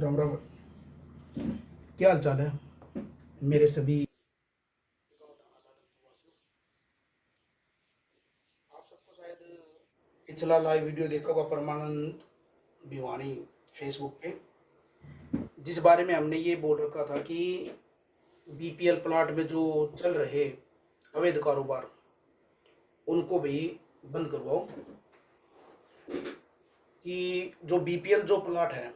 राम राम। क्या हाल चाल है मेरे सभी आप सबको शायद पिछला लाइव वीडियो देखा होगा परमानंद भिवानी फेसबुक पे, जिस बारे में हमने ये बोल रखा था कि बीपीएल प्लाट में जो चल रहे अवैध कारोबार उनको भी बंद करवाओ। कि जो बीपीएल जो प्लाट है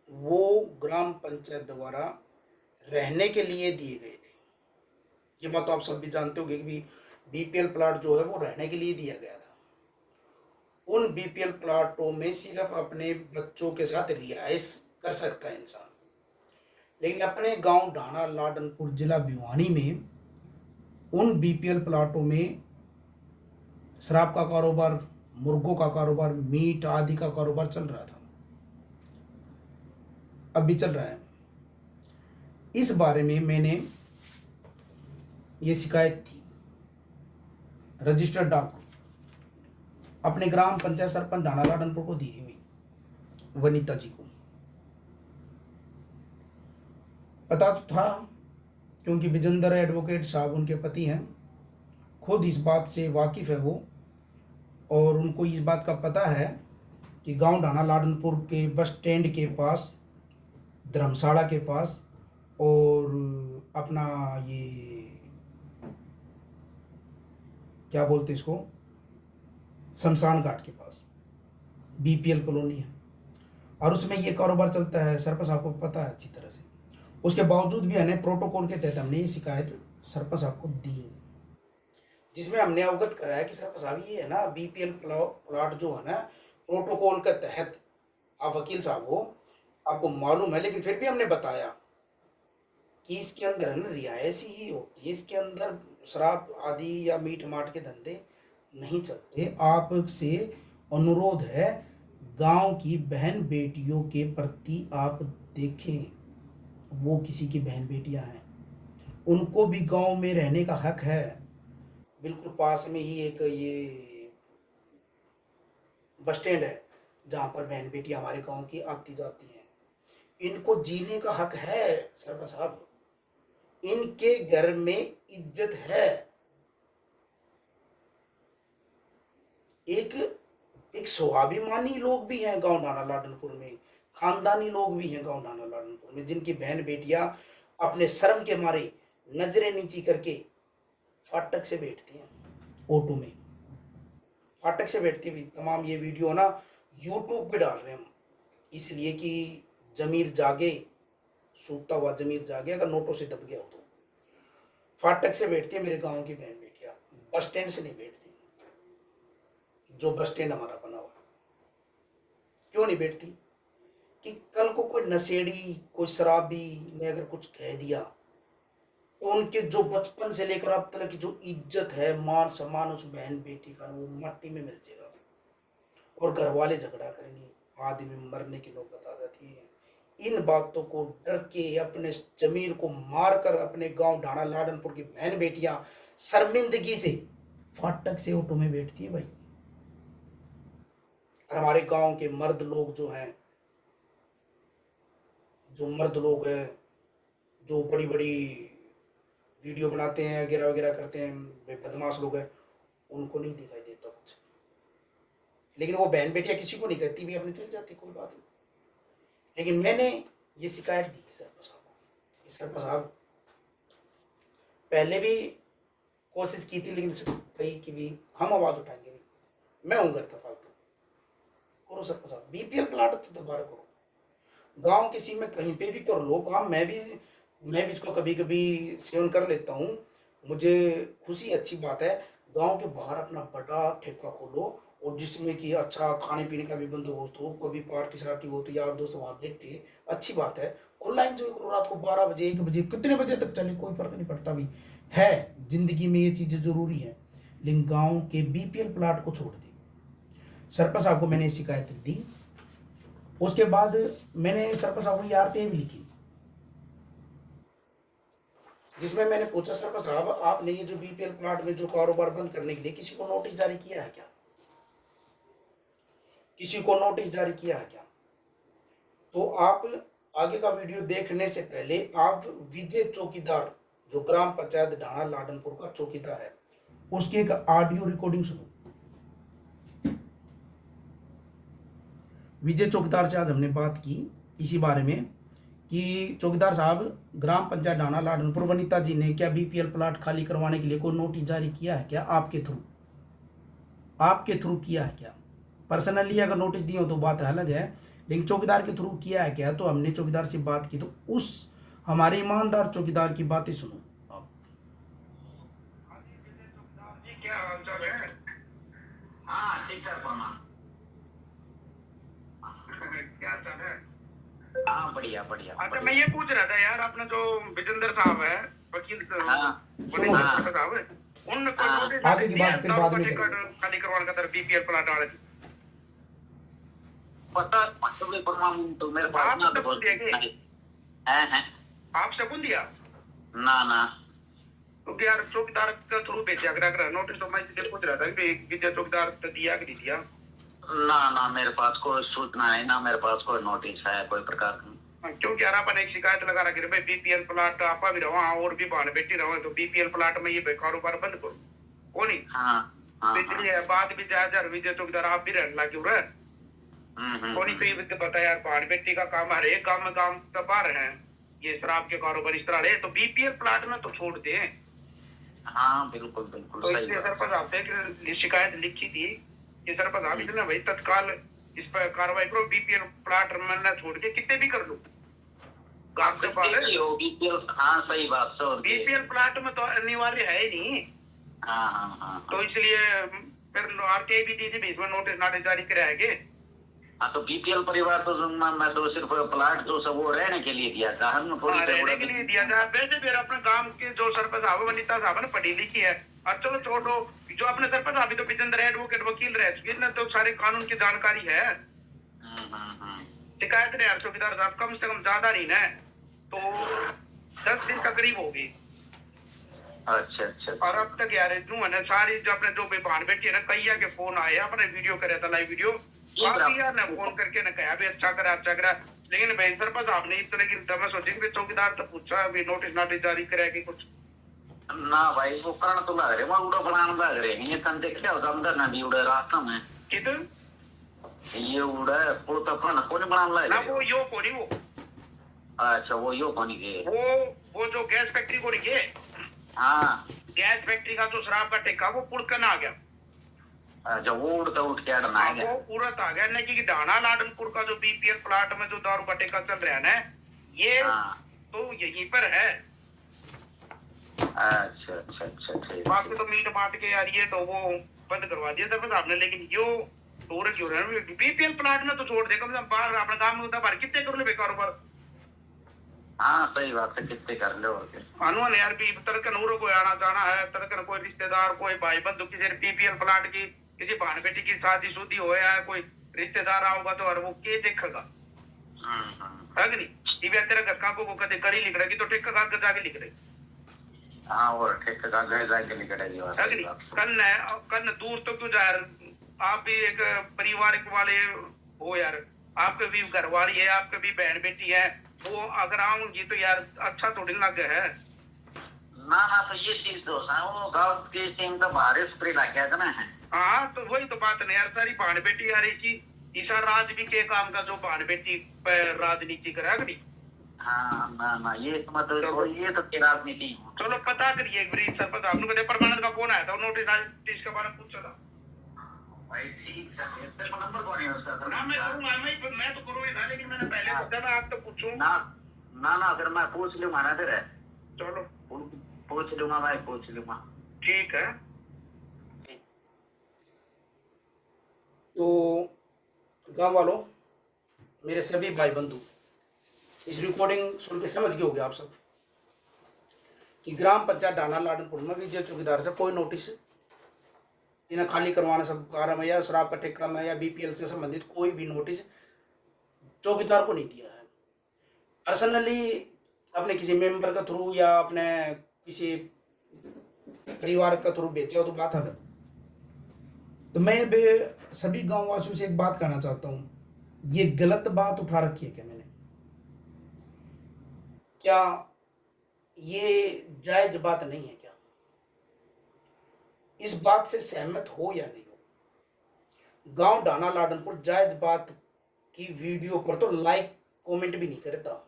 वो ग्राम पंचायत द्वारा रहने के लिए दिए गए थे। ये बात तो आप सब भी जानते होंगे कि बीपीएल प्लाट जो है वो रहने के लिए दिया गया था। उन बीपीएल प्लाटों में सिर्फ अपने बच्चों के साथ रिहाइश कर सकता है इंसान, लेकिन अपने गांव ढाना लाडनपुर जिला भिवानी में उन बीपीएल प्लाटों में शराब का कारोबार, मुर्गों का कारोबार, मीट आदि का कारोबार चल रहा था, अब भी चल रहा है। इस बारे में मैंने ये शिकायत थी रजिस्टर्ड डाक अपने ग्राम पंचायत सरपंच ढाना लाडनपुर को दी हुई वनीता जी को। पता तो था क्योंकि विजेंद्र एडवोकेट साहब उनके पति हैं, खुद इस बात से वाकिफ है वो, और उनको इस बात का पता है कि गांव ढाना लाडनपुर के बस स्टैंड के पास, धर्मशाला के पास और अपना ये क्या बोलते इसको, शमशान घाट के पास बीपीएल कॉलोनी है और उसमें ये कारोबार चलता है। सरपंच साहब को पता है अच्छी तरह से। उसके बावजूद भी हमने प्रोटोकॉल के तहत हमने ये शिकायत सरपंच साहब को दी, जिसमें हमने अवगत कराया कि सरपंच साहब ये है ना बीपीएल प्लाट जो है ना प्रोटोकॉल के तहत, आप वकील साहब हो, आपको मालूम है, लेकिन फिर भी हमने बताया कि इसके अंदर है ना रिहायश ही होती है, इसके अंदर शराब आदि या मीट माट के धंधे नहीं चलते। आपसे अनुरोध है, गांव की बहन बेटियों के प्रति आप देखें, वो किसी की बहन बेटियां हैं, उनको भी गांव में रहने का हक है। बिल्कुल पास में ही एक ये बस स्टैंड है जहाँ पर बहन बेटी हमारे गांव की आती जाती हैं। इनको जीने का हक है सरपंच साहब, इनके घर में इज्जत है। एक एक स्वाभिमानी लोग भी हैं गांव ढाना लाडनपुर में, खानदानी लोग भी हैं गांव ढाना लाडनपुर में, जिनकी बहन बेटियां अपने शर्म के मारे नजरें नीची करके फाटक से बैठती हैं, ऑटो में फाटक से बैठती भी। तमाम ये वीडियो ना यूट्यूब पे डाल रहे हैं हम, इसलिए कि जमीर जागे, सूखता हुआ जमीर जागे, अगर नोटों से दब गया हो तो। फाटक से बैठती है मेरे गांव की बहन बेटियां, बस स्टैंड से नहीं बैठती, जो बस स्टैंड हमारा बना हुआ। क्यों नहीं बैठती? कि कल को कोई नशेड़ी, कोई शराबी ने अगर कुछ कह दिया तो उनके जो बचपन से लेकर अब तक की जो इज्जत है, मान सम्मान उस बहन बेटी का, वो मट्टी में मिल जाएगा और घर वाले झगड़ा करेंगे, आदमी मरने की नौबत आ जाती है। इन बातों को डर के अपने जमीर को मारकर अपने गांव ढाना लाडनपुर की बहन बेटियां शर्मिंदगी से फाटक से ऑटो में बैठती है भाई। और हमारे गांव के मर्द लोग जो हैं, जो मर्द लोग हैं, जो बड़ी बड़ी वीडियो बनाते हैं वगैरह वगैरह करते हैं, बदमाश लोग हैं, उनको नहीं दिखाई देता कुछ, लेकिन वो बहन बेटियां किसी को नहीं कहती भी, अपने चल जाती, कोई बात नहीं। लेकिन मैंने ये शिकायत दी सरपंच साहब को। सरपंच साहब पहले भी कोशिश की थी, लेकिन कही कि भी हम आवाज़ उठाएंगे, भी मैं हूँ घर था फालतू, करो सरपंच साहब, बीपीएल प्लाट तो दोबारा करो, गांव किसी में कहीं पे भी कर लो काम। मैं भी इसको कभी कभी सेवन कर लेता हूँ, मुझे खुशी, अच्छी बात है। गांव के बाहर अपना बड़ा ठेका खोलो और जिसमें कि अच्छा खाने पीने का भी बंदोबस्त हो, कभी पार्टी शार्टी हो तो यार दोस्त वहाँ बैठे, अच्छी बात है। खुला एंजॉय करो, रात को 12 बजे 1 बजे कितने बजे तक चले, कोई फर्क नहीं पड़ता भी है, जिंदगी में ये चीज़ें ज़रूरी है। लेकिन गाँव के बीपीएल प्लाट को छोड़ दी। सरपंच साहब को मैंने शिकायत दी, उसके बाद मैंने सरपंच साहब को ये आरटीआई भी लिखी, जिसमें मैंने पूछा, सरपंच साहब आपने ये जो बीपीएल प्लाट में जो कारोबार बंद करने के लिए किसी को नोटिस जारी किया है क्या? किसी को नोटिस जारी किया है क्या? तो आप आगे का वीडियो देखने से पहले आप विजय चौकीदार, जो ग्राम पंचायत ढाणा लाडनपुर का चौकीदार है, उसकी एक ऑडियो रिकॉर्डिंग सुनो। विजय चौकीदार से आज हमने बात की इसी बारे में कि चौकीदार साहब, ग्राम पंचायत ढाणा लाडनपुर वनिता जी ने क्या बीपीएल प्लाट खाली करवाने के लिए कोई नोटिस जारी किया है क्या? आपके थ्रू किया है क्या? पर्सनली अगर नोटिस दिए हो तो बात अलग है, लेकिन चौकीदार के थ्रू किया है क्या? तो हमने चौकीदार से बात की, तो उस हमारे ईमानदार चौकीदार की बातें सुनो आप। जी क्या हाल चाल है? हाँ ठीक है मामा। क्या चाल है? हाँ बढ़िया बढ़िया। अच्छा मैं ये पूछ रहा था यार, अपना जो विजेंद्र साहब है वकील साहब, उनको नोटिस आगे की बात फिर बाद में टिकट खाली करवाने का बीपीएल प्लाट वाले पता मतलब परमाम तो मेरे पास ना बोल है आपसे कौन दिया? ना ना तो यार चौकीदार के थ्रू भेजा अगर नोटिस तो मैं इसलिए पूछ रहा था कि विजय चौकीदार तो दिया कि नहीं दिया? ना ना मेरे पास कोई सूचना है ना, मेरे पास कोई नोटिस है कोई प्रकार का। क्योंकि यार अपन एक शिकायत लगा रखी है भाई, बीपीएल प्लाट आपा भी रहो और भी बहन बेटी रहो, तो बीपीएल प्लाट में ये कारोबार बंद करो को नहीं। हाँ इसलिए बात भी जायज है, विजय चौकीदार आप भी रहने लगे हो कोनी तो पता यार, बहन बेटी का काम हर एक काम में काम तो बाहर है, ये शराब के कारोबार इस तरह है, तो बीपीएल प्लाट में तो छोड़ दे। हाँ बिल्कुल बिल्कुल। तो इसलिए सरपंच आपसे शिकायत लिखी थी कि सरपंच आप इतना भाई तत्काल इस पर कार्रवाई करो, बीपीएल प्लाट में छोड़ के कितने भी कर लो गांव के पास बीपीएल। हाँ सही बात। बीपीएल प्लाट में तो अनिवार्य है ही नहीं। हाँ तो इसलिए फिर आरटीआई भी दी थी, इसमें नोटिस नाटिस जारी कराएंगे। हाँ तो बीपीएल परिवार तो मैं तो सिर्फ प्लाट जो सब वो रहने के लिए दिया था, हम रहने के लिए दिया था। वैसे फिर अपने गांव के जो सरपंच साहब वनिता साहब ने पढ़ी लिखी है, और चलो छोड़ो, जो अपने सरपंच साहब तो विजेंद्र एडवोकेट वकील रह चुके हैं, तो सारे कानून की जानकारी है। शिकायत ने चौकीदार साहब कम से कम ज्यादा नहीं है तो 10 दिन तकरीब होगी। अच्छा अच्छा। और अब तक यार सारी जो अपने जो बहन बेटी है ना, कैया के फोन आए, अपने वीडियो करे था लाइव वीडियो, यार ने फोन करके न कहा भी अच्छा करा, लेकिन भाई सरपंच आपने इस तरह की मैं सोचे चौकीदार तो पूछा भी नोटिस नाटिस जारी करेगी कुछ ना भाई, वो करण तो लग रहे वहां उड़ा बनाने लग रहे हैं, ये तन देखिए होता अंदर ना भी उड़ा रास्ता में किधर ये उड़ा वो तो अपना कोनी बनाने लग रहे ना, वो यो कोनी वो। अच्छा वो यो कोनी के वो जो गैस फैक्ट्री कोनी के। हाँ गैस फैक्ट्री का जो शराब का ठेका वो पुड़कन आ गया। अच्छा वो उड़ता उठ के आना आ गया, वो उड़त आ गया ना कि ढाणा लाडनपुर का जो बीपीएल प्लाट में जो दारू का ठेका चल रहा है ना, ये तो यहीं पर है। अच्छा अच्छा अच्छा ठीक। बाकी तो मीट बांट के यार ये तो वो बंद करवा दिया था आपने, लेकिन यो तोड़ क्यों रहे हैं? बीपीएल प्लाट में तो छोड़ दे, कम से कम बाहर अपने काम में बाहर कितने कर ले कारोबार। हाँ सही बात है, कितने कर ले और कानून यार भी तरकन उरो कोई आना जाना है, तरकन कोई रिश्तेदार कोई भाई बंधु किसी बीपीएल प्लाट की किसी बहन बेटी की शादी शुदी हो या कोई रिश्तेदार आओगा तो और वो के देखेगा है कि नहीं। तेरे घर को वो कदे कड़ी लिख रही तो ठेका कागज जाके लिख रही। हाँ और ठेका कागज जाके लिख रही है कि नहीं। कन्न दूर तो क्यों जा, आप भी एक परिवार वाले हो यार, आपके भी घर वाली है, आपके भी बहन बेटी है, वो अगर आऊंगी तो यार अच्छा थोड़ी लग है ना। ना तो ये चीज तो वो गांव के सिंह तो बाहर स्प्रे लग ना है। हाँ तो वही तो बात नहीं यार, सारी बहन बेटी यार ईसा राज भी के काम का जो बहन बेटी राजनीति करा नहीं। हाँ ना ना ये तो मतलब ये तो राजनीति। चलो पता करिए सरपंच आपने कदे परमानंद का फोन आया था, नोटिस के बारे में पूछा था भाई। ठीक है तेरे नंबर कौन है उसका? ना मैं करूंगा, मैं तो करूंगा था, लेकिन मैंने पहले सोचा मैं आप तो पूछूं ना। ना ना अगर मैं पूछ लूंगा ना तेरे, चलो पूछ लूंगा भाई, पूछ लूंगा। ठीक है। तो गांव वालों, मेरे सभी भाई बंधु, इस रिकॉर्डिंग सुन के समझ गए होंगे आप सब कि ग्राम पंचायत ढाणा लाडनपुर में विजय चौकीदार से कोई नोटिस इन्हें खाली करवाना सब कार्य में या शराब का ठेका में या बीपीएल से संबंधित कोई भी नोटिस चौकीदार को नहीं दिया है। पर्सनली अपने किसी मेंबर के थ्रू या अपने किसी परिवार के थ्रू भेजे हो तो बात अलग। तो मैं भी सभी गांव वासियों से एक बात कहना चाहता हूँ ये गलत बात उठा रखी है क्या मैंने? क्या ये जायज बात नहीं है क्या? इस बात से सहमत हो या नहीं हो? गांव ढाना लाडनपुर जायज बात की वीडियो पर तो लाइक कमेंट भी नहीं करता,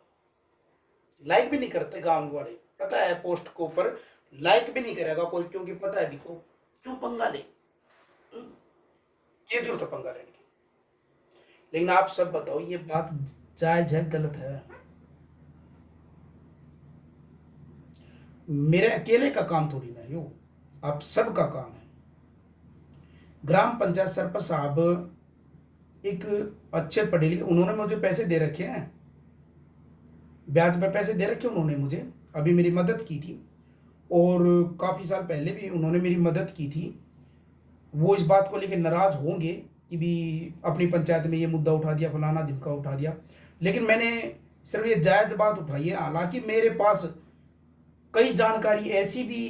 लाइक भी नहीं करते गांव वाले, पता है पोस्ट के ऊपर लाइक भी नहीं करेगा कोई, क्योंकि पता है भी को क्यों पंगा ले, क्या जरूरत है पंगा लेने की। लेकिन आप सब बताओ ये बात जायज है गलत है? मेरे अकेले का काम थोड़ी ना यो, आप सबका काम है। ग्राम पंचायत सरपंच साहब एक अच्छे पढ़े लिखे, उन्होंने मुझे पैसे दे रखे हैं, ब्याज पे पैसे दे रखे उन्होंने मुझे, अभी मेरी मदद की थी और काफ़ी साल पहले भी उन्होंने मेरी मदद की थी। वो इस बात को लेकर नाराज होंगे कि भी अपनी पंचायत में ये मुद्दा उठा दिया, फलाना ढिमका उठा दिया, लेकिन मैंने सिर्फ ये जायज़ बात उठाई है। हालांकि मेरे पास कई जानकारी ऐसी भी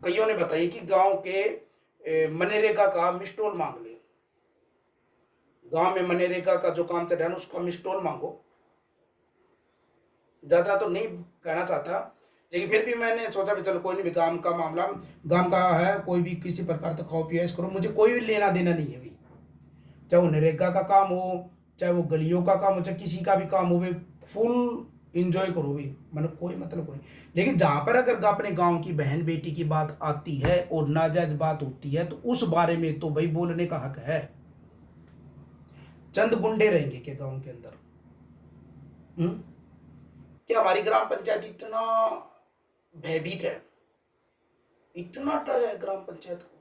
कईयों ने बताई कि गांव के मनरेगा का मिस्टोल मांग ले, गांव में मनरेगा का जो काम चल रहा है उसका मिस्टोल मांगो। ज़्यादा तो नहीं कहना चाहता, लेकिन फिर भी मैंने सोचा भी चलो कोई नहीं, भी गांव का मामला गांव का है, कोई भी किसी प्रकार का खाओ पिया करो, मुझे कोई भी लेना देना नहीं है भी, चाहे वो नरेगा का काम हो, चाहे वो गलियों का काम हो, चाहे किसी का भी काम हो, भी फुल इंजॉय करो भी, मतलब कोई मतलब कोई। लेकिन जहां पर अगर अपने गांव की बहन बेटी की बात आती है और नाजायज बात होती है तो उस बारे में तो भाई बोलने का हक है। चंद गुंडे रहेंगे क्या गांव के अंदर? क्या हमारी ग्राम पंचायत इतना भयभीत है, इतना डर है ग्राम पंचायत को?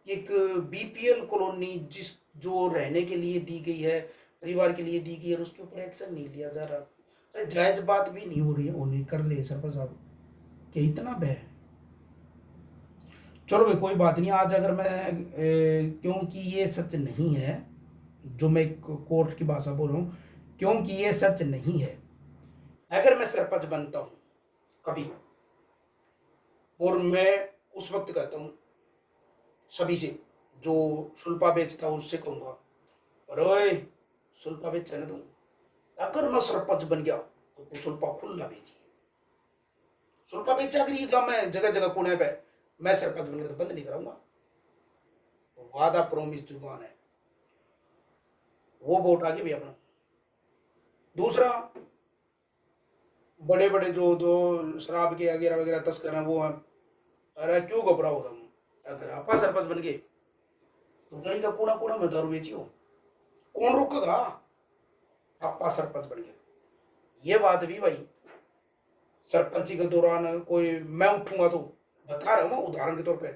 एक बीपीएल कॉलोनी जिस जो रहने के लिए दी गई है, परिवार के लिए दी गई है, और उसके ऊपर एक्शन नहीं लिया जा रहा। अरे जायज बात भी नहीं हो रही है, होने कर ले सरपंच साहब, क्या इतना भय? चलो भाई कोई बात नहीं। आज अगर मैं क्योंकि ये सच नहीं है, जो मैं कोर्ट की भाषा बोल रहा हूँ, क्योंकि ये सच नहीं है, अगर मैं सरपंच बनता हूँ कभी और मैं उस वक्त कहता हूँ सभी से, जो सुल्पा बेचता हूँ उससे कहूँगा, अरे सुल्पा बेच रहने दूँ, अगर मैं सरपंच बन गया तो सुल्पा खुला बेचिए, सुल्पा बेचा करिए गाँव में जगह जगह कोने पे, मैं सरपंच बन गया तो बंद नहीं कराऊंगा। वादा प्रोमिस जुबान है, वो वोट आगे भी अपना। दूसरा, बड़े बड़े जो दो शराब के वगैरह वगैरह तस्कर हैं वो हैं, अरे क्यों घबराओ तुम, अगर आपका सरपंच बन गए तो गली का कोना कोना में दारू बेचियो, कौन रोकेगा? आपका सरपंच बन गया। ये बात भी भाई सरपंची के दौरान कोई मैं उठूंगा तो बता रहा हूँ उदाहरण के तौर पे,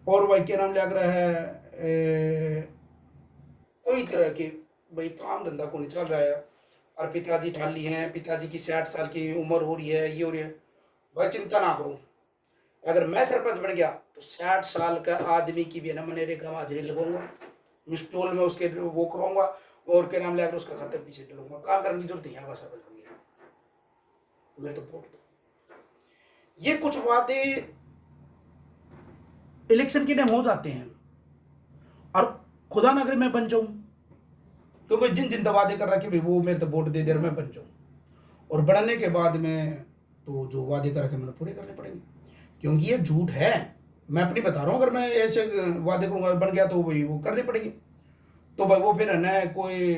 और भाई क्या नाम लग रहा है कोई तरह के भाई काम धंधा को नहीं चल रहा है, और पिताजी ठाली हैं, पिताजी की 60 साल की उम्र हो रही है, ये हो रही है, भाई चिंता ना करो, अगर मैं सरपंच बन गया तो 60 साल का आदमी की भी ना मनरेगा में हाजिरी लगाऊंगा, मिस्टोल में उसके वो कराऊंगा, और क्या नाम लेकर उसका खाते पीछे डलूंगा, काम करने की जरूरत नहीं है, सरपंच बन गया मेरे तो वोट दो। ये कुछ वादे इलेक्शन के टाइम हो जाते हैं, और खुदा ना अगर मैं बन जाऊं, क्योंकि जिन जिन वादे कर रखे भाई वो मेरे तो वोट दे दे मैं बन जाऊं, और बनने के बाद में तो जो वादे कर रखे मैंने पूरे करने पड़ेंगे, क्योंकि ये झूठ है, मैं अपनी बता रहा हूँ। अगर मैं ऐसे वादे करूँगा बन गया तो भाई वो करने पड़ेंगे, तो भाई वो फिर है ना कोई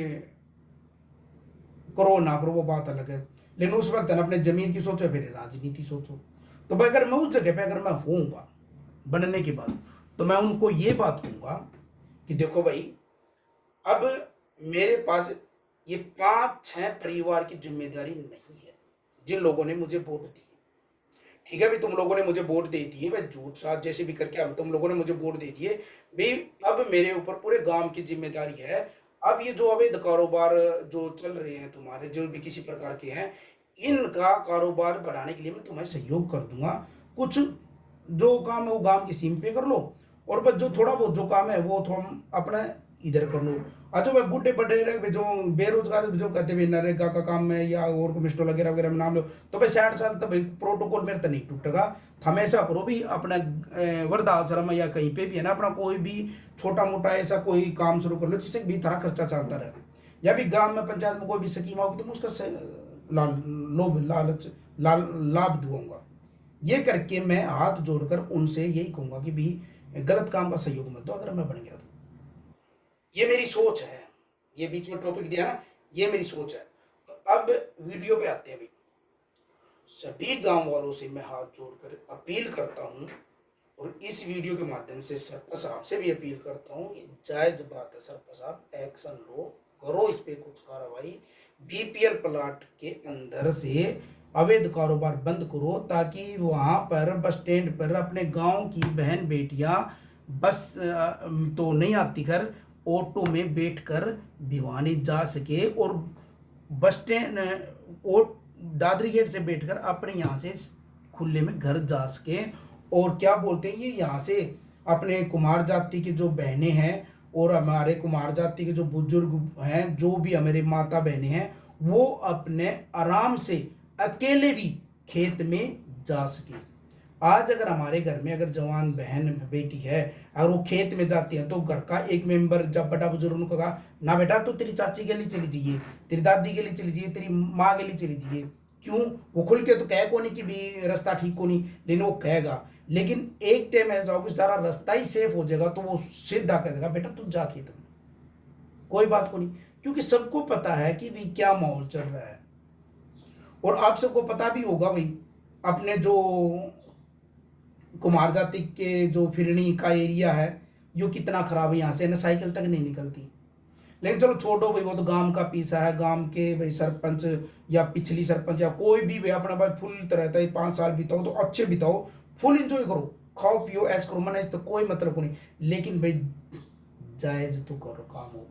करो ना करो वो बात अलग है, लेकिन उस वक्त है ना अपने जमीन की सोचो फिर राजनीति सोचो। तो भाई अगर मैं उस जगह पे अगर मैं होऊंगा बनने के बाद, तो मैं उनको ये बात कहूँगा कि देखो भाई अब मेरे पास ये 5-6 परिवार की जिम्मेदारी नहीं है, जिन लोगों ने मुझे वोट दी, ठीक है भाई तुम लोगों ने मुझे वोट दे दिए भाई, झूठ साथ जैसे भी करके अब तुम लोगों ने मुझे वोट दे दिए भाई, अब मेरे ऊपर पूरे गांव की जिम्मेदारी है। अब ये जो अवैध कारोबार जो चल रहे हैं तुम्हारे, जो भी किसी प्रकार के हैं, इनका कारोबार बढ़ाने के लिए मैं तुम्हें सहयोग कर दूंगा, कुछ जो काम है वो गांव की सीम पे कर लो, और बस जो थोड़ा बहुत जो काम है वो तुम अपना इधर कर लो। अच्छा भाई बूढ़े बड़े जो बेरोजगार जो कहते हैं नरेगा का काम में या और मिस्टो वगैरह वगैरह में नाम लो, तो भाई 60 साल तक भाई प्रोटोकॉल मेरे तो नहीं टूटेगा। हमेशा करो भी अपना वृद्धाश्रम या कहीं पे भी है ना अपना कोई भी छोटा मोटा ऐसा कोई काम शुरू कर लो जिससे भी थारा खर्चा चलता रहे। या भी गांव में पंचायत में कोई भी स्कीम होगी तो मैं उसका लाभ दूंगा। ये करके मैं हाथ जोड़कर उनसे यही कहूंगा कि भी गलत काम का सहयोग मत दो अगर मैं बन गया तो। ये मेरी सोच है, ये बीच में टॉपिक दिया ना, ये मेरी सोच है। तो अब वीडियो पे आते हैं। भाई सभी गांव वालों से मैं हाथ जोड़कर अपील करता हूं और इस वीडियो के माध्यम से सरपंच साहब से भी अपील करता हूं कि जायज बात है, सरपंच साहब एक्शन लो, करो इस पे कुछ कार्रवाई। बीपीएल प्लाट के अंदर से अवैध कारोबार बंद करो ताकि वहां पर बस स्टैंड पर अपने गांव की बहन बेटियां बस तो नहीं आती घर, ऑटो में बैठकर भिवानी जा सके और बस स्टैंड और दादरी गेट से बैठकर अपने यहाँ से खुले में घर जा सके। और क्या बोलते हैं, ये यहाँ से अपने कुमार जाति की जो बहनें हैं और हमारे कुमार जाति के जो बुजुर्ग हैं, जो भी हमारे माता बहनें हैं, वो अपने आराम से अकेले भी खेत में जा सके। आज अगर हमारे घर में अगर जवान बहन बेटी है, अगर वो खेत में जाती है तो घर का एक मेंबर जब बड़ा बुजुर्ग उनको कहा ना बेटा तो तेरी चाची के लिए चली जाइए, तेरी दादी के लिए चली जाइए, तेरी माँ के लिए चली जाइए, क्यों? वो खुल के तो कह को नहीं कि भी रास्ता ठीक को नहीं, लेकिन वो कहेगा। लेकिन एक टाइम ऐसा होगा सारा रास्ता ही सेफ हो जाएगा तो वो सीधा कह देगा बेटा तू जा खेत में, कोई बात को नहीं, क्योंकि सबको पता है कि भी क्या माहौल चल रहा है। और आप सबको पता भी होगा भाई अपने जो कुमार जाति के जो फिरनी का एरिया है यो कितना खराब है, यहाँ से ना साइकिल तक नहीं निकलती। लेकिन चलो छोड़ो भाई, वो तो गांव का पीसा है, गांव के भाई सरपंच या पिछली सरपंच या कोई भी भाई अपना भाई फुल तरह है, 5 साल बिताओ तो अच्छे बिताओ, फुल एंजॉय करो, खाओ पियो ऐश करो, मना तो कोई मतलब नहीं। लेकिन भाई जायज तो करो काम हो,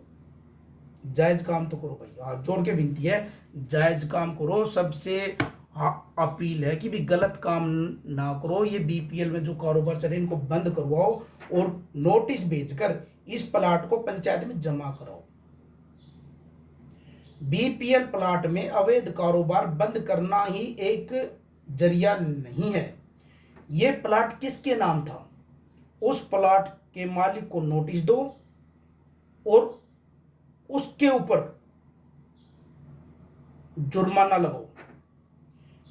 जायज काम तो करो भाई, हाथ जोड़ के विनती है जायज काम करो। सबसे अपील है कि भी गलत काम ना करो। ये बीपीएल में जो कारोबार चल रहे हैं इनको बंद करवाओ और नोटिस भेजकर इस प्लाट को पंचायत में जमा कराओ। बीपीएल प्लाट में अवैध कारोबार बंद करना ही एक जरिया नहीं है। ये प्लाट किसके नाम था, उस प्लाट के मालिक को नोटिस दो और उसके ऊपर जुर्माना लगाओ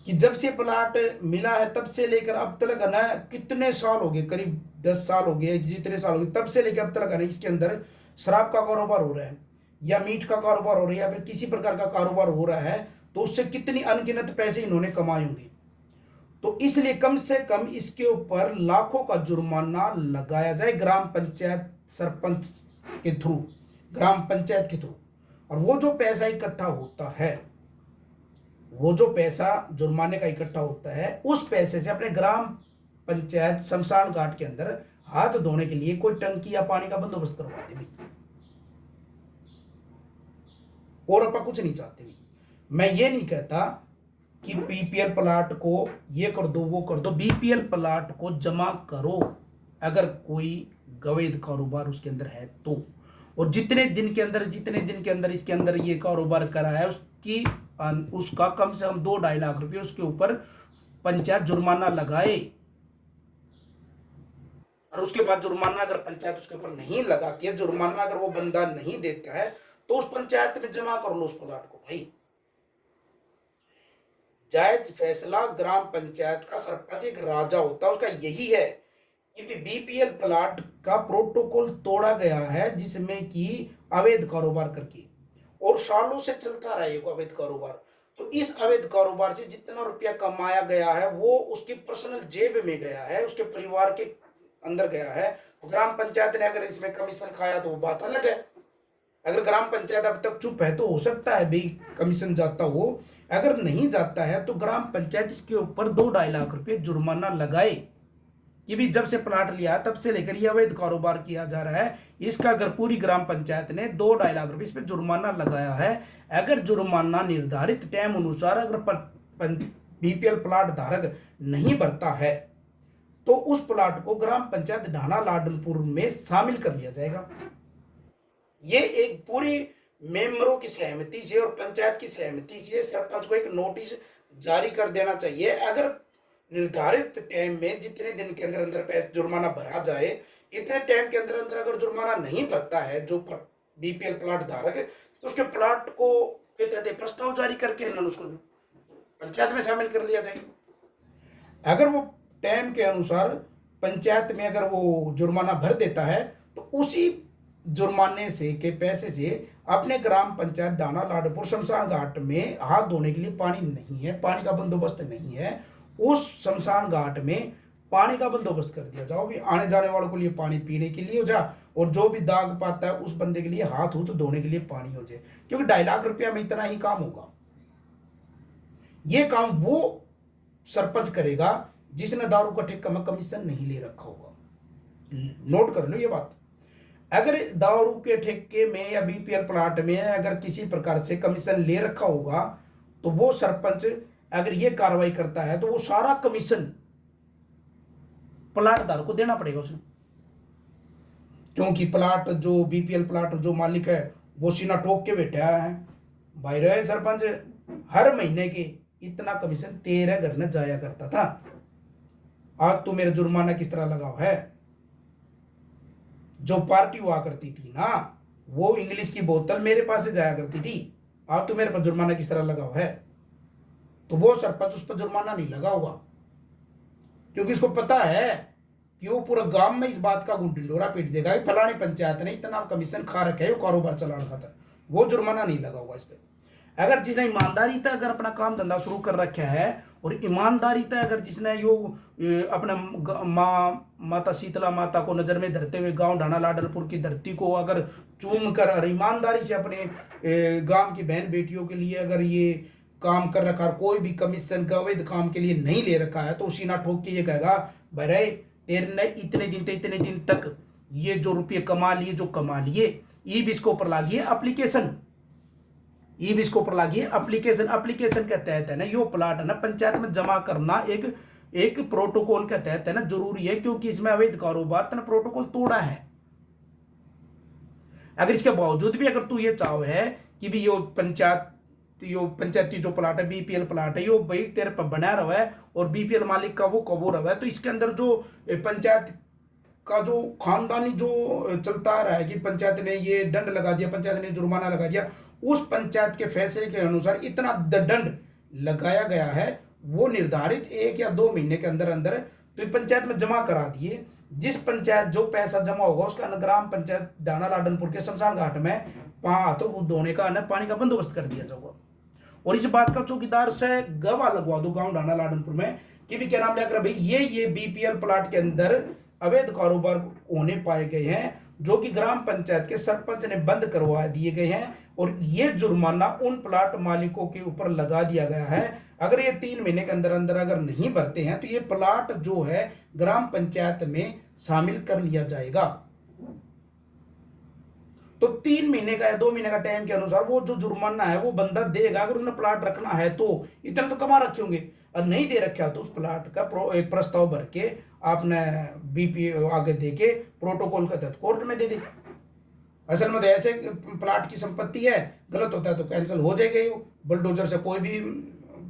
कि जब से प्लाट मिला है तब से लेकर अब तक ना कितने साल हो गए, करीब 10 साल हो गए, जितने साल हो गए तब से लेकर अब तक ना इसके अंदर शराब का कारोबार हो रहा है या मीट का कारोबार हो रहा है या फिर किसी प्रकार का कारोबार हो रहा है, तो उससे कितनी अनगिनत पैसे इन्होंने कमाए होंगे। तो इसलिए कम से कम इसके ऊपर लाखों का जुर्माना लगाया जाए ग्राम पंचायत सरपंच के थ्रू, ग्राम पंचायत के थ्रू। और वो जो पैसा इकट्ठा होता है, वो जो पैसा जुर्माने का इकट्ठा होता है, उस पैसे से अपने ग्राम पंचायत शमशान घाट के अंदर हाथ धोने के लिए कोई टंकी या पानी का बंदोबस्त करवा दे भाई, और अपन कुछ नहीं चाहते भाई। मैं ये नहीं कहता कि बीपीएल प्लाट को ये कर दो वो कर दो, बीपीएल प्लाट को जमा करो अगर कोई अवैध कारोबार उसके अंदर है तो। और जितने दिन के अंदर इसके अंदर ये कारोबार करा है उसका कम से कम 2-2.5 लाख रुपए उसके ऊपर पंचायत जुर्माना लगाए। और उसके बाद जुर्माना अगर पंचायत उसके ऊपर नहीं लगाती है, जुर्माना अगर वो बंदा नहीं देता है, तो उस पंचायत में जमा कर लो उस प्लाट को भाई। जायज फैसला ग्राम पंचायत का सरपंच एक राजा होता है, उसका यही है कि बीपीएल प्लाट का प्रोटोकॉल तोड़ा गया है जिसमें कि अवैध कारोबार करके, और सालों से चलता रहा है अवैध कारोबार। तो इस अवैध कारोबार से जितना रुपया कमाया गया है वो उसकी पर्सनल जेब में गया है, उसके परिवार के अंदर गया है। तो ग्राम पंचायत ने अगर इसमें कमीशन खाया तो वो बात अलग है। अगर ग्राम पंचायत अब तक चुप है तो हो सकता है भाई कमीशन जाता हो, अगर नहीं जाता है तो ग्राम पंचायत इसके ऊपर 2-2.5 लाख रुपए जुर्माना लगाए कि भी जब से प्लाट लिया तब से लेकर ये अवैध कारोबार किया जा रहा है। इसका अगर पूरी ग्राम पंचायत ने 2-2.5 लाख रुपए इस पर जुर्माना लगाया है, अगर जुर्माना निर्धारित टाइम अनुसार अगर बीपीएल प्लाट धारक नहीं भरता है तो उस प्लाट को ग्राम पंचायत ढाना लाडनपुर में शामिल कर लिया जाएगा। ये एक पूरी मेंबरों की सहमति से और पंचायत की सहमति से सरपंच को एक नोटिस जारी कर देना चाहिए। अगर निर्धारित टाइम में जितने दिन के अंदर अंदर पैसे जुर्माना भरा जाए, इतने टाइम के अंदर अंदर अगर जुर्माना नहीं भरता है जो बीपीएल प्लाट धारक, तो उसके प्लाट को के तहत प्रस्ताव जारी करके इन्होंने उसको पंचायत में शामिल कर लिया जाए। अगर वो टाइम के अनुसार पंचायत में अगर वो जुर्माना भर देता है तो उसी जुर्माने से के पैसे से अपने ग्राम पंचायत डाना लाडपुर शमशान घाट में हाथ धोने के लिए पानी नहीं है, पानी का बंदोबस्त नहीं है, उस शमशान घाट में पानी का बंदोबस्त कर दिया जाओ भी, आने जाने वालों के लिए पानी पीने के लिए हो जा, और जो भी दाग पाता है उस बंदे के लिए हाथ हूथ धोने के लिए पानी हो जाए, क्योंकि 2.5 लाख रुपया में इतना ही काम होगा। ये काम वो सरपंच करेगा जिसने दारू का ठेका में कमीशन नहीं ले रखा होगा। नोट कर लो ये बात। अगर दारू के ठेके में या बीपीएल प्लाट में अगर किसी प्रकार से कमीशन ले रखा होगा तो वो सरपंच अगर ये कार्रवाई करता है तो वो सारा कमीशन प्लाटदार को देना पड़ेगा उसने, क्योंकि प्लाट जो बीपीएल प्लाट जो मालिक है वो सीना ठोक के बैठा है, भाई रहे सरपंच हर महीने के इतना कमीशन तेरे घर में जाया करता था, आज तू मेरा जुर्माना किस तरह लगाओ है। जो पार्टी हुआ करती थी ना वो इंग्लिश की बोतल मेरे पास से जाया करती थी, आज तू मेरे पर जुर्माना किस तरह लगाओ है। तो वो सरपंच उस पर जुर्माना नहीं लगा होगा, क्योंकि उसको पता है कि वो पूरा गांव में इस बात का गुंडोरा पीट देगा कि फलानी पंचायत ने इतना कमीशन खा रखा है, वो कारोबार चला रखा था, वो जुर्माना नहीं लगा होगा इस पर। अगर जिसने ईमानदारी तक अगर अपना काम धंधा शुरू कर रखा है और ईमानदारी तक अगर जिसने यो अपने माता शीतला माता को नजर में धरते हुए गांव ढाना लाडलपुर की धरती को अगर चूम कर और ईमानदारी से अपने गांव की बहन बेटियों के लिए अगर ये काम कर रखा, कोई भी कमीशन का अवैध काम के लिए नहीं ले रखा है, तो उसी ना ठोक के ये कहेगा भाई तेरे ने इतने दिन तक ये जो रुपये कमा लिए जो कमा लिए, ई बिस को ऊपर लागिए एप्लीकेशन, ई बिस को ऊपर लागिए एप्लीकेशन के तहत है ना यो प्लाट है ना पंचायत में जमा करना एक प्रोटोकॉल के तहत है ना जरूरी है, क्योंकि इसमें अवैध कारोबार तेना प्रोटोकॉल तोड़ा है। अगर इसके बावजूद भी अगर तू ये चाहो है कि भी यो पंचायती जो प्लाट है बीपीएल प्लाट है यो भाई तेरे पर बना रहा है और बीपीएल मालिक का वो कबो रहा है, तो इसके अंदर जो पंचायत का जो खानदानी जो चलता आ रहा है कि पंचायत ने ये दंड लगा दिया, पंचायत ने जुर्माना लगा दिया, उस पंचायत के फैसले के अनुसार इतना दंड लगाया गया है, वो निर्धारित 1 या 2 महीने के अंदर अंदर तो पंचायत में जमा करा दिए। जिस पंचायत जो पैसा जमा होगा उसका ग्राम पंचायत डाना लाडनपुर के शमशान घाट में हाथों धोने का पानी का बंदोबस्त कर दिया जाएगा। और इस बात का चौकीदार से गवाह लगवा दो गांव डाना लाडनपुर में कि भी क्या नाम लेकर भाई ये बीपीएल प्लाट के अंदर अवैध कारोबार होने पाए गए हैं, जो कि ग्राम पंचायत के सरपंच ने बंद करवा दिए गए हैं, और ये जुर्माना उन प्लाट मालिकों के ऊपर लगा दिया गया है। अगर ये 3 महीने के अंदर अंदर अगर नहीं भरते हैं तो ये प्लाट जो है ग्राम पंचायत में शामिल कर लिया जाएगा। तो 3 महीने का या 2 महीने का टाइम के अनुसार वो जो जुर्माना है वो बंदा देगा। अगर उसने प्लाट रखना है तो इतना तो कमा रखे होंगे, और नहीं दे रखा तो उस प्लाट का एक प्रस्ताव भर के आपने बीपी आगे दे के प्रोटोकॉल के तहत कोर्ट में दे दे। असल में तो ऐसे प्लाट की संपत्ति है, गलत होता है तो कैंसिल हो जाएगा, बुलडोजर से कोई भी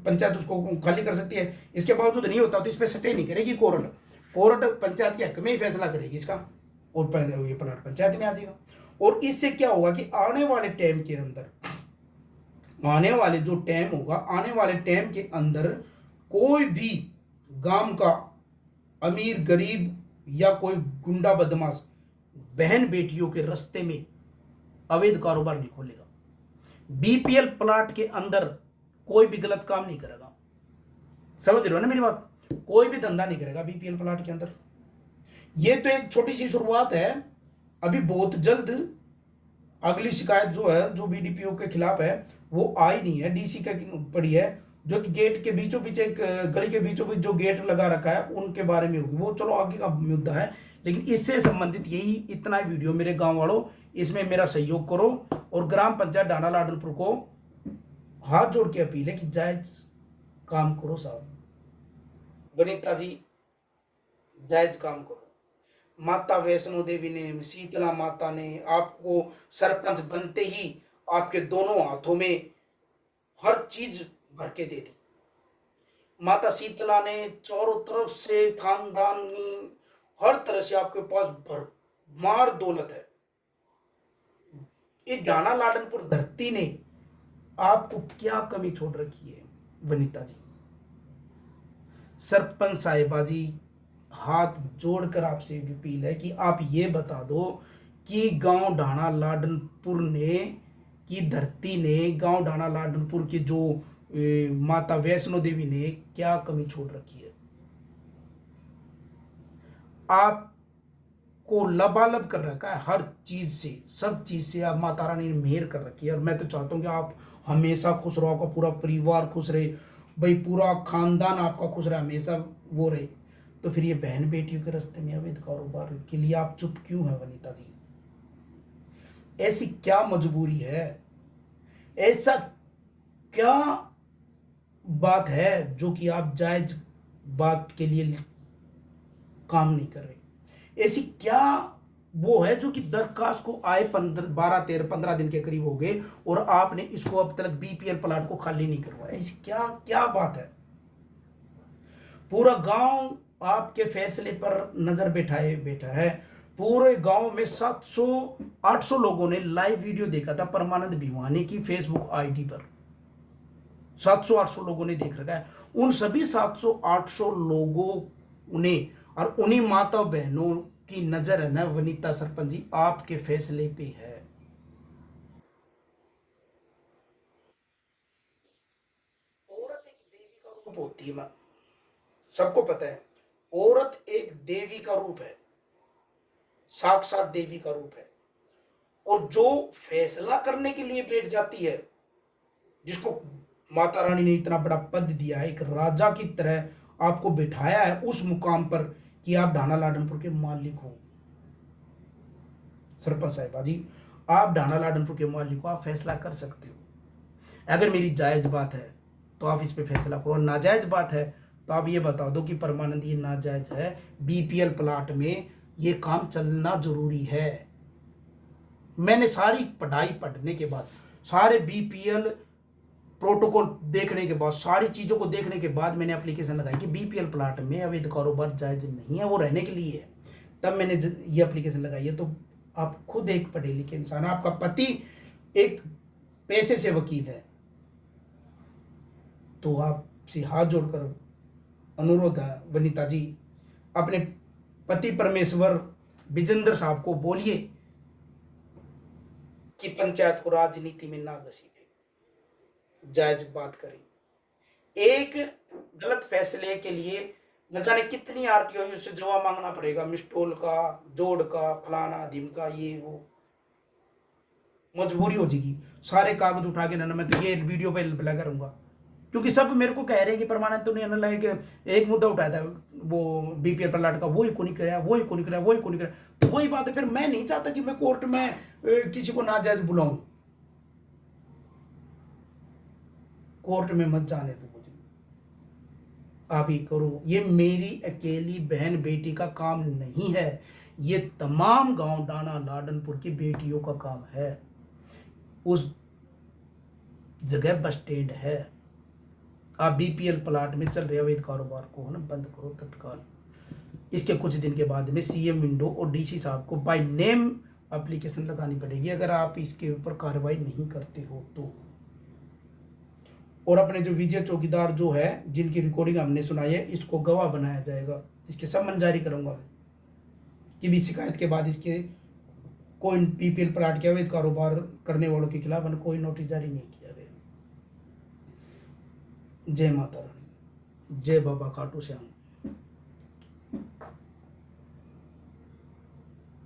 पंचायत उसको खाली कर सकती है। इसके बावजूद नहीं होता तो इस पर स्टे नहीं करेगी कोर्ट पंचायत के हक में ही फैसला करेगी इसका, और ये प्लाट पंचायत में आ जाएगा। और इससे क्या होगा कि आने वाले टाइम के अंदर आने वाले टाइम के अंदर कोई भी गांव का अमीर गरीब या कोई गुंडा बदमाश बहन बेटियों के रास्ते में अवैध कारोबार नहीं खोलेगा। बीपीएल प्लाट के अंदर कोई भी गलत काम नहीं करेगा, समझ रहे हो ना मेरी बात, कोई भी धंधा नहीं करेगा बीपीएल प्लाट के अंदर। ये तो एक छोटी सी शुरुआत है, अभी बहुत जल्द अगली शिकायत जो है जो बीडीपीओ के खिलाफ है वो आई नहीं है, डीसी का पड़ी है, जो कि गेट के बीचों बीच एक गली के बीचों बीच जो गेट लगा रखा है उनके बारे में होगी, वो चलो आगे का मुद्दा है। लेकिन इससे संबंधित यही इतना वीडियो मेरे गांव वालों, इसमें मेरा सहयोग करो और ग्राम पंचायत डाना लाडनपुर को हाथ जोड़ के अपील है कि जायज काम करो साहब, वनिता जी जायज काम करो। माता वैष्णो देवी ने, शीतला माता ने आपको सरपंच बनते ही आपके दोनों हाथों में हर चीज भर के दे दी। माता शीतला ने चारों तरफ से खानदानी हर तरह से आपके पास भरमार दौलत है, ये डाना लाडनपुर धरती ने आपको क्या कमी छोड़ रखी है वनिता जी? सरपंच साहिबा जी, हाथ जोड़कर आपसे अपील है कि आप ये बता दो कि गांव ढाणा लाडनपुर ने की धरती ने, गांव ढाणा लाडनपुर की जो माता वैष्णो देवी ने क्या कमी छोड़ रखी है? आपको लबालब कर रखा है हर चीज से, सब चीज से आप माता रानी ने मेहर कर रखी है। और मैं तो चाहता हूं कि आप हमेशा खुश रहो, आपका पूरा परिवार खुश रहे, भाई पूरा खानदान आपका खुश रहे, हमेशा वो रहे। तो फिर ये बहन बेटियों के रास्ते में अवैध कारोबार के लिए आप चुप क्यों है वनिता जी? ऐसी क्या मजबूरी है, ऐसा क्या बात है जो कि आप जायज बात के लिए काम नहीं कर रहे? ऐसी क्या वो है जो कि दरखास्त को आए 12-13-15 दिन के करीब हो गए और आपने इसको अब तक बीपीएल प्लाट को खाली नहीं करवाया? ऐसी क्या क्या बात है? पूरा गांव आपके फैसले पर नजर बैठाए बैठा है। पूरे गांव में 700-800 लोगों ने लाइव वीडियो देखा था परमानंद भिवानी की फेसबुक आईडी पर। 700-800 लोगों ने देख रखा है। उन सभी 700-800 लोगों ने और उन्हीं माता बहनों की नजर है ना वनिता सरपंच जी आपके फैसले पे है। औरत एक देवी का रूप होती है, सबको पता है। औरत एक देवी का रूप है, साक्षात देवी का रूप है। और जो फैसला करने के लिए बैठ जाती है, जिसको माता रानी ने इतना बड़ा पद दिया है, एक राजा की तरह आपको बिठाया है उस मुकाम पर कि आप ढाणा लाडनपुर के मालिक हो। सरपंच साहिबा जी, आप ढाणा लाडनपुर के मालिक हो, आप फैसला कर सकते हो। अगर मेरी जायज बात है तो आप इस पे फैसला करो, नाजायज बात है तो आप ये बता दो कि परमानंद ये नाजायज है, बीपीएल प्लाट में ये काम चलना जरूरी है। मैंने सारी पढ़ाई पढ़ने के बाद, सारे बीपीएल प्रोटोकॉल देखने के बाद, सारी चीज़ों को देखने के बाद मैंने एप्लीकेशन लगाई कि बीपीएल प्लाट में अवैध कारोबार जायज नहीं है, वो रहने के लिए है। तब मैंने ये एप्लीकेशन लगाई है। तो आप खुद एक पढ़े लिखे इंसान, आपका पति एक पैसे से वकील है, तो आपसे हाथ जोड़कर अनुरोध है वनिता जी, अपने पति परमेश्वर विजेंद्र साहब को बोलिए कि पंचायत को राजनीति में ना घसीटे, जायज बात करें। एक गलत फैसले के लिए न जाने कितनी आरटीओ से जवाब मांगना पड़ेगा, मिस्टोल का, जोड़ का, फलाना धिमका, ये वो मजबूरी हो जाएगी। सारे कागज उठा के ना मैं तो ये वीडियो पे लगा करूंगा, क्योंकि सब मेरे को कह रहे हैं कि परमानंद तो नहीं लाइक एक मुद्दा उठाया था वो बीपीएल प्लाट का, वही को नहीं कराया, वही को नहीं कराया, वही को नहीं कराया। तो वही बात है, फिर मैं नहीं चाहता कि मैं कोर्ट में किसी को नाजायज बुलाऊं। कोर्ट में मत जाने दो मुझे, आप ही करो। ये मेरी अकेली बहन बेटी का काम नहीं है, ये तमाम गांव ढाणा लाडनपुर की बेटियों का काम है। उस जगह बस स्टैंड है, आप बीपीएल प्लाट में चल रहे अवैध कारोबार को ना बंद करो तत्काल। इसके कुछ दिन के बाद में सीएम विंडो और डीसी साहब को बाय नेम एप्लीकेशन लगानी पड़ेगी अगर आप इसके ऊपर कार्रवाई नहीं करते हो तो। और अपने जो विजय चौकीदार जो है, जिनकी रिकॉर्डिंग हमने सुनाई है, इसको गवाह बनाया जाएगा। इसके सम्मन जारी करूंगा मैं कि भी शिकायत के बाद इसके कोई बीपीएल प्लाट के अवैध कारोबार करने वालों के खिलाफ कोई नोटिस जारी नहीं किया गया। जय माता रानी, जय बाबा खाटू श्याम।